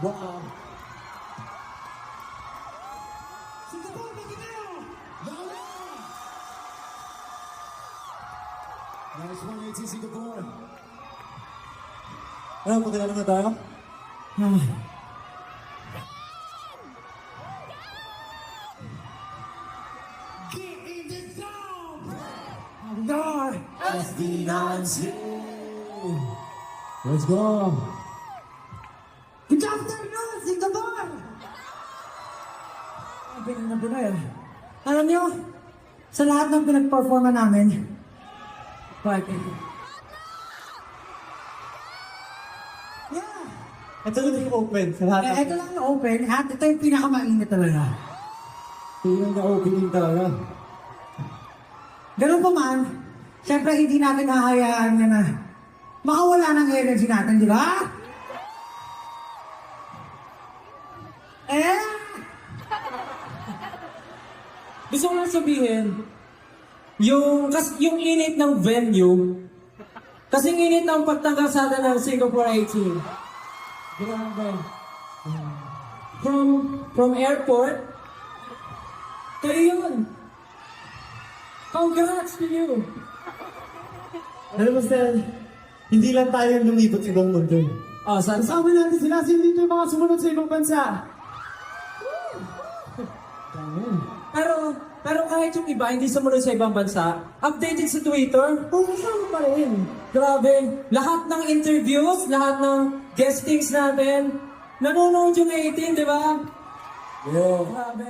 Wow. Singapore, Makineo! Yawa! Nice 180 Singapore. Ano, pakilala na tayo? Get in the zone! God! SD19! Let's go! Good afternoon, Singapore! Pinay na pinay ah. Alam niyo, sa lahat ng pinag-performa namin, yeah! Ito na yung open sa lahat. Ito lang yung open, at ito yung pinakamainit talaga. Tingnan na opening talaga. Ganun pa man, syempre hindi natin hahayaan na makawala ng energy natin, di ba? Gusto ko lang sabihin, yung init ng venue, kasing init ng pagtangkasada ng Singapore 18. Grabe. From airport, kayo yun. Congrats to you. Alam mo, Stan, hindi lang tayo yung lumibot sa ibang mundo. Oh, saan? Kasama natin sila, sino dito yung mga sumunod sa ibang bansa? Pero kahit yung iba hindi sumunod sa ibang bansa, updated sa Twitter, kasama pa rin. Grabe. Lahat ng interviews, lahat ng guestings natin, nanonood yung 18, di ba? Yeah. Grabe.